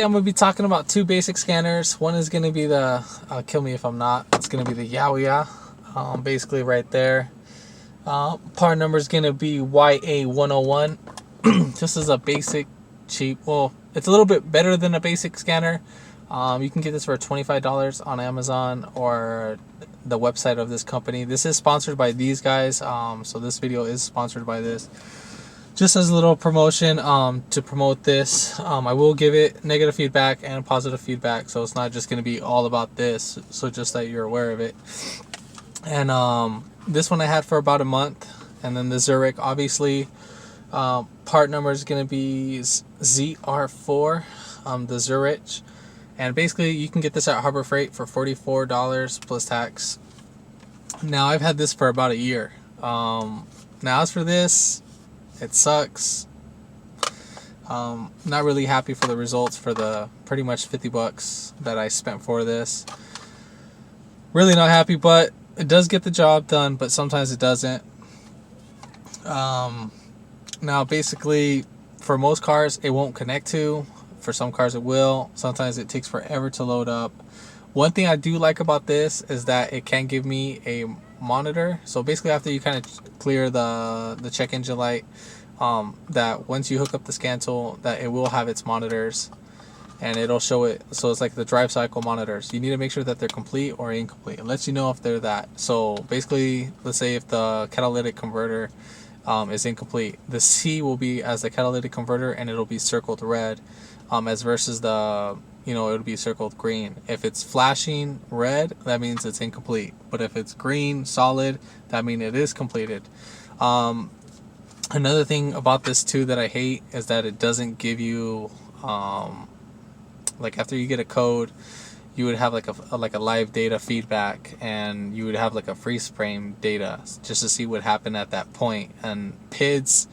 I'm going to be talking about two basic scanners. One is going to be the, kill me if I'm not, it's going to be the Yawoa, basically right there. Part number is going to be YA-101. This is a basic, cheap, well, it's a little bit better than a basic scanner. You can get this for $25 on Amazon or the website of this company. This is sponsored by these guys, so this video is sponsored by this. Just as a little promotion to promote this, I will give it negative feedback and positive feedback, so it's not just going to be all about this, so just that you're aware of it. And this one I had for about a month, and then the Zurich, obviously, part number is going to be ZR4, the Zurich, and basically you can get this at Harbor Freight for $44 plus tax. Now I've had this for about a year. Now as for this, it sucks. Not really happy for the results for the pretty much 50 bucks that I spent for this. Really not happy, but it does get the job done, but sometimes it doesn't. Now basically for most cars it won't connect to. For some cars it will. Sometimes it takes forever to load up. One thing I do like about this is that it can give me a monitor. So basically after you kind of clear the check engine light, that once you hook up the scan tool, that it will have its monitors and it'll show it. So it's like the drive cycle monitors. You need to make sure that they're complete or incomplete. It lets you know if they're that. So basically, let's say if the catalytic converter is incomplete, the C will be as the catalytic converter and it'll be circled red, as versus the, it'll be circled green. If it's flashing red, that means it's incomplete. But if it's green, solid, that means it is completed. Another thing about this too that I hate is that it doesn't give you, like after you get a code, you would have like a live data feedback, and you would have like a freeze frame data just to see what happened at that point. And PIDs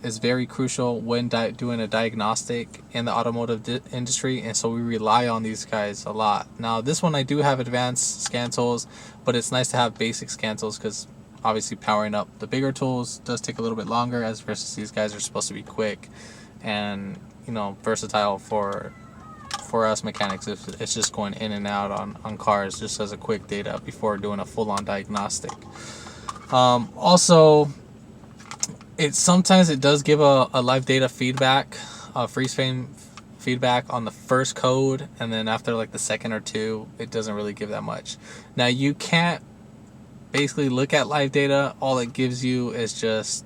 is very crucial when doing a diagnostic in the automotive industry, and so we rely on these guys a lot. Now this one I do have advanced scan tools, but it's nice to have basic scan tools because obviously powering up the bigger tools does take a little bit longer, as versus these guys are supposed to be quick and versatile for us mechanics. If it's just going in and out on cars just as a quick data before doing a full-on diagnostic. Also, sometimes it does give a live data feedback, freeze frame feedback on the first code, and then after like the second or two, it doesn't really give that much. Now you can't basically look at live data. All it gives you is just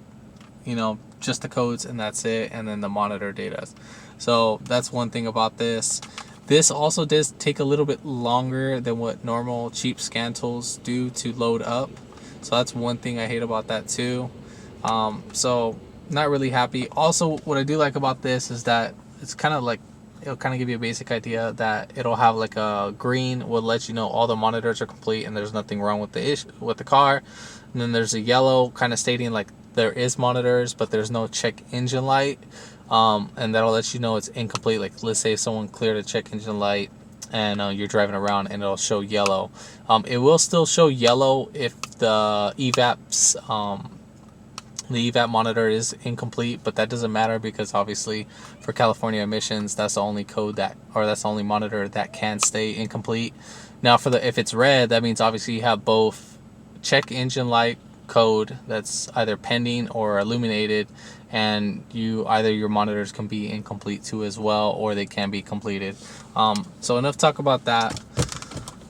just the codes, and that's it, and then the monitor data. So that's one thing about this. This also does take a little bit longer than what normal cheap scan tools do to load up. So that's one thing I hate about that too. So not really happy. Also, what I do like about this is that it's kind of like, it'll kind of give you a basic idea that it'll have like a green will let you know all the monitors are complete and there's nothing wrong with the car. And then there's a yellow kind of stating like there is monitors, but there's no check engine light. And that'll let you know it's incomplete. Like let's say someone cleared a check engine light and you're driving around and it'll show yellow. It will still show yellow if the evap monitor is incomplete, but that doesn't matter because obviously for California emissions, that's the only that's the only monitor that can stay incomplete. Now if it's red, that means obviously you have both check engine light code that's either pending or illuminated, and your monitors can be incomplete too as well, or they can be completed. So enough talk about that.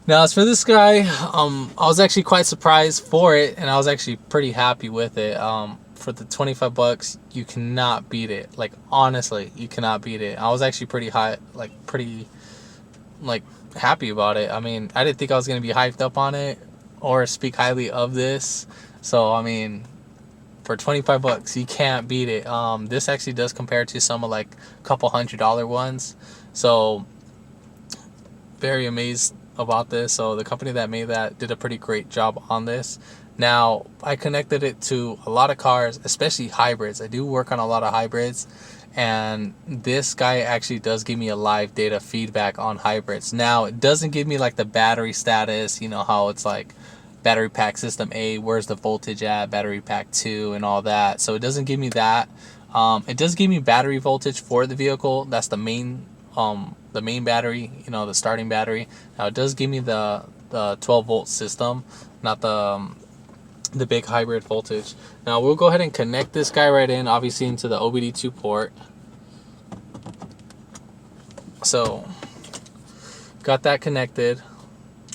Now as for this guy, I was actually quite surprised for it, and I was actually pretty happy with it. For the 25 bucks, you cannot beat it. Like honestly, you cannot beat it. I was actually pretty happy about it. I mean, I didn't think I was gonna be hyped up on it or speak highly of this. So I mean, for 25 bucks, you can't beat it. This actually does compare to some of like a couple $100 ones. So very amazed about this. So the company that made that did a pretty great job on this. Now I connected it to a lot of cars, especially hybrids. I do work on a lot of hybrids, and this guy actually does give me a live data feedback on hybrids. Now it doesn't give me like the battery status, how it's like battery pack system A, where's the voltage at, battery pack 2 and all that. So it doesn't give me that. It does give me battery voltage for the vehicle. That's the main the main battery, you know, the starting battery. Now it does give me the 12-volt system, not the big hybrid voltage. Now we'll go ahead and connect this guy right in, obviously into the OBD2 port. So got that connected.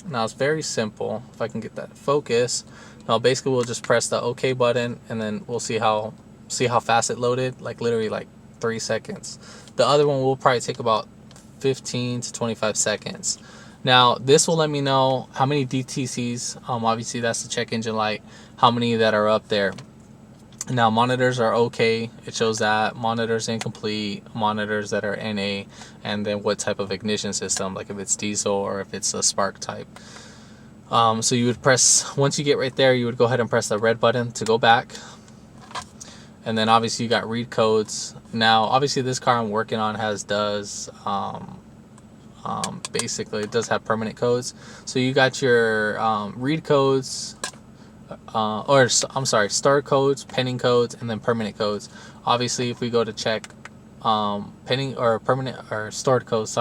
Now it's very simple. If I can get that focus. Now basically we'll just press the OK button, and then we'll see how fast it loaded. Like literally like 3 seconds. The other one will probably take about 15 to 25 seconds. Now this will let me know how many DTCs, obviously that's the check engine light, how many that are up there. Now monitors are okay, it shows that. Monitors incomplete, monitors that are NA, and then what type of ignition system, like if it's diesel or if it's a spark type. So you would press, once you get right there, you would go ahead and press the red button to go back. And then obviously you got read codes. Now obviously this car I'm working on basically it does have permanent codes. So you got your read codes, star codes, pending codes, and then permanent codes. Obviously if we go to check pending or permanent or stored codes,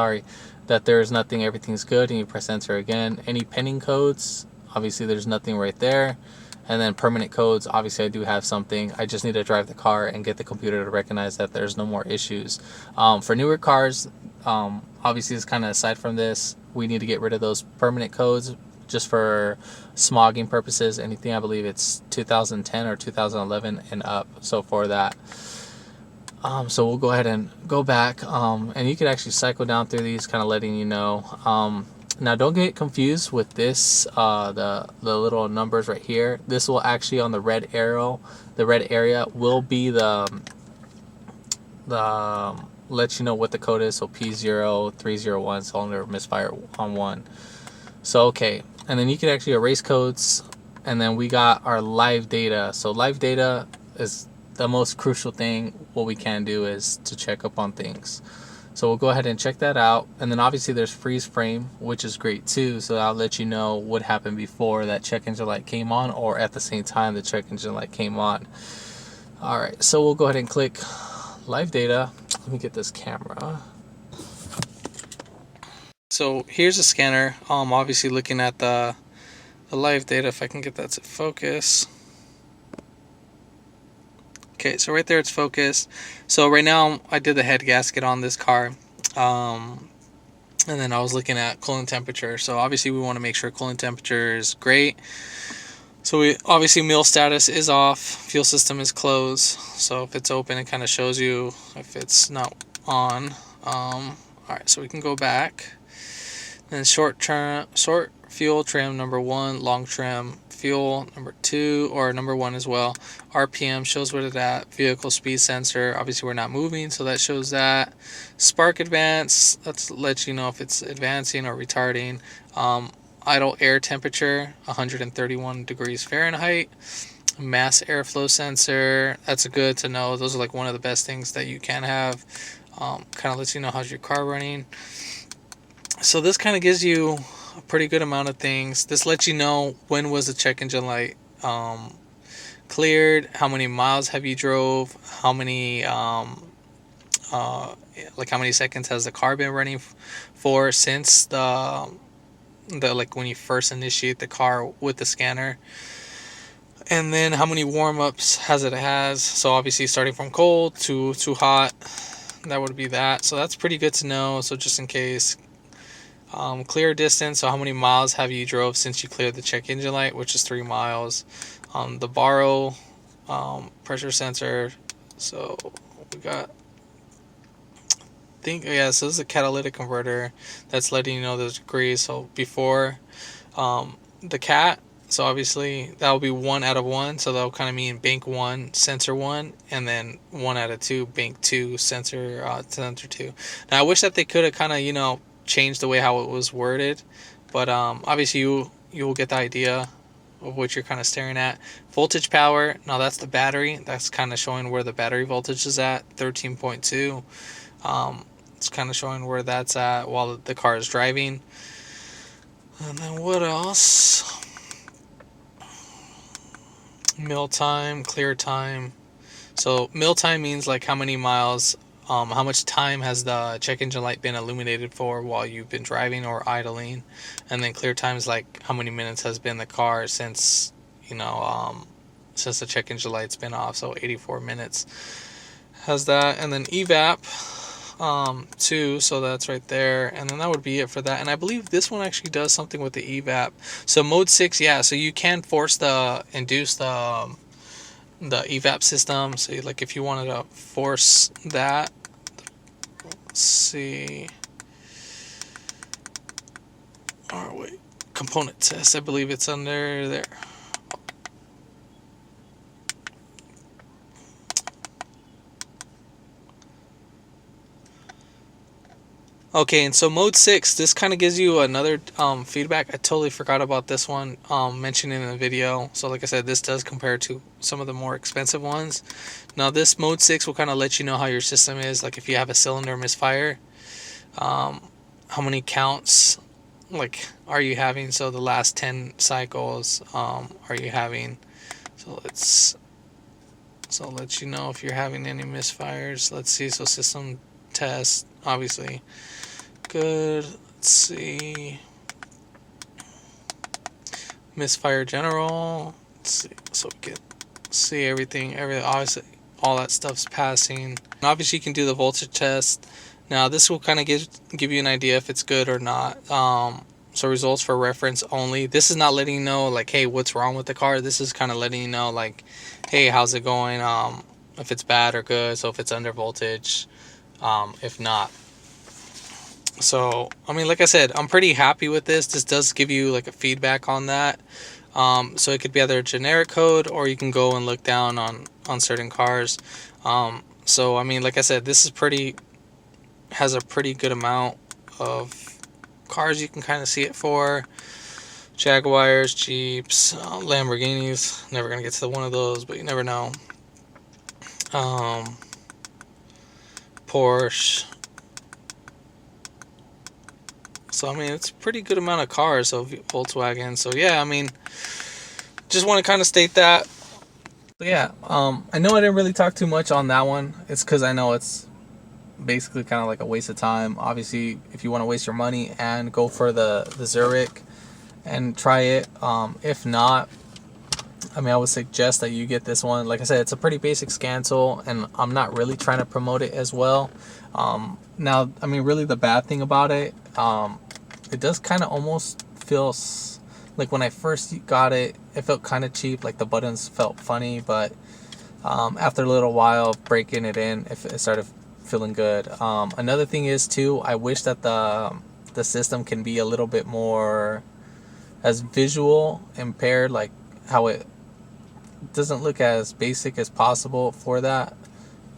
that there is nothing, everything's good, and you press enter again. Any pending codes, obviously there's nothing right there. And then permanent codes, obviously I do have something. I just need to drive the car and get the computer to recognize that there's no more issues. For newer cars, obviously it's kind of aside from this, we need to get rid of those permanent codes just for smogging purposes. Anything, I believe it's 2010 or 2011 and up. So for that, so we'll go ahead and go back, and you can actually cycle down through these, kind of letting you know. Now don't get confused with this, the little numbers right here. This will actually, on the red arrow, the red area will be the let you know what the code is. So P0301, cylinder misfire on 1. So okay, and then you can actually erase codes, and then we got our live data. So live data is the most crucial thing. What we can do is to check up on things. So we'll go ahead and check that out. And then obviously there's freeze frame, which is great too. So I'll let you know what happened before that check engine light came on, or at the same time the check engine light came on. All right, so we'll go ahead and click live data. Let me get this camera. So here's a scanner. Obviously looking at the live data, if I can get that to focus. Okay, so right there it's focused. So right now I did the head gasket on this car, and then I was looking at coolant temperature. So obviously we want to make sure coolant temperature is great. So we obviously meal status is off, fuel system is closed. So if it's open, it kind of shows you. If it's not on, all right, so we can go back. Then short fuel trim number 1, long trim fuel number 2, or number 1 as well. RPM shows what it's at. Vehicle speed sensor, obviously we're not moving, so that shows that. Spark advance, let's let you know if it's advancing or retarding. Idle air temperature 131 degrees Fahrenheit. Mass airflow sensor, that's good to know. Those are like one of the best things that you can have. Kind of lets you know how's your car running. So this kind of gives you a pretty good amount of things. This lets you know when was the check engine light cleared, how many miles have you drove, how many like how many seconds has the car been running for since the like when you first initiate the car with the scanner, and then how many warm-ups has. So obviously starting from cold to hot, that would be that. So that's pretty good to know. So just in case. Clear distance, so how many miles have you drove since you cleared the check engine light, which is 3 miles. The baro pressure sensor, so we got, so this is a catalytic converter that's letting you know the degrees. So before the cat, so obviously that will be 1 out of 1, so that'll kind of mean bank 1 sensor 1, and then 1 out of 2 bank 2 sensor 2. Now I wish that they could have kind of change the way how it was worded, but obviously you will get the idea of what you're kind of staring at. Voltage power, now that's the battery, that's kind of showing where the battery voltage is at, 13.2. It's kind of showing where that's at while the car is driving. And then what else? Meal time, clear time. So meal time means like how many miles how much time has the check engine light been illuminated for while you've been driving or idling, and then clear time is like how many minutes has been the car since, since the check engine light's been off. So 84 minutes has that, and then evap 2, so that's right there, and then that would be it for that. And I believe this one actually does something with the evap. So mode 6, yeah, so you can induce the evap system. So like if you wanted to force that, let's see, oh wait, component test, I believe it's under there. Okay, and so mode 6, this kind of gives you another feedback. I totally forgot about this one mentioning in the video. So like I said, this does compare to some of the more expensive ones. Now this mode 6 will kind of let you know how your system is. Like if you have a cylinder misfire, how many counts like are you having? So the last 10 cycles are you having? So let you know if you're having any misfires. Let's see. So system test, obviously good. Let's see, misfire general. Let's see, so we can see everything obviously all that stuff's passing. And obviously you can do the voltage test. Now this will kind of give you an idea if it's good or not. So results for reference only. This is not letting you know like, hey, what's wrong with the car. This is kind of letting you know like, hey, how's it going, if it's bad or good. So if it's under voltage, if not. So I mean, like I said, I'm pretty happy with this. This does give you like a feedback on that. So it could be either a generic code, or you can go and look down on certain cars. So I mean, like I said, this is has a pretty good amount of cars you can kind of see it for. Jaguars, Jeeps, Lamborghinis. Never gonna get to one of those, but you never know. Porsche. So I mean, it's a pretty good amount of cars. So Volkswagen. So yeah, I mean, just want to kind of state that. So yeah, I know I didn't really talk too much on that one. It's because I know it's basically kind of like a waste of time. Obviously, if you want to waste your money and go for the Zurich and try it, if not, I mean, I would suggest that you get this one. Like I said, it's a pretty basic scan tool, and I'm not really trying to promote it as well. Now, I mean, really the bad thing about it, it does kind of almost feel like when I first got it, it felt kind of cheap. Like the buttons felt funny, but after a little while of breaking it in, it started feeling good. Another thing is too, I wish that the system can be a little bit more as visual impaired, like how it doesn't look as basic as possible for that.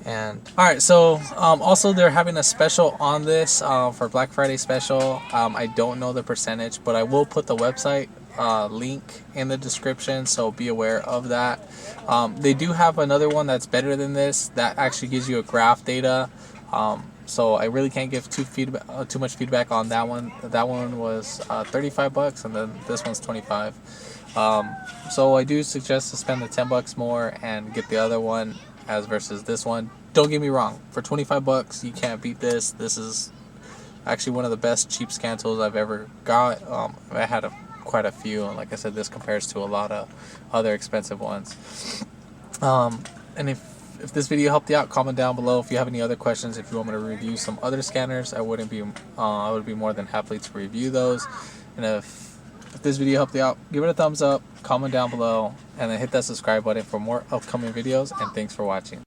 And alright, so also they're having a special on this for Black Friday special. I don't know the percentage, but I will put the website link in the description, so be aware of that. They do have another one that's better than this, that actually gives you a graph data. So I really can't give too much feedback on that one. That one was $35, and then this one's $25. So I do suggest to spend the $10 more and get the other one as versus this one. Don't get me wrong, for $25 you can't beat this. This is actually one of the best cheap scan tools I've ever got. I had quite a few, and like I said, this compares to a lot of other expensive ones. And if this video helped you out, comment down below if you have any other questions. If you want me to review some other scanners, I would be more than happy to review those. And if this video helped you out, give it a thumbs up, comment down below, and then hit that subscribe button for more upcoming videos. And thanks for watching.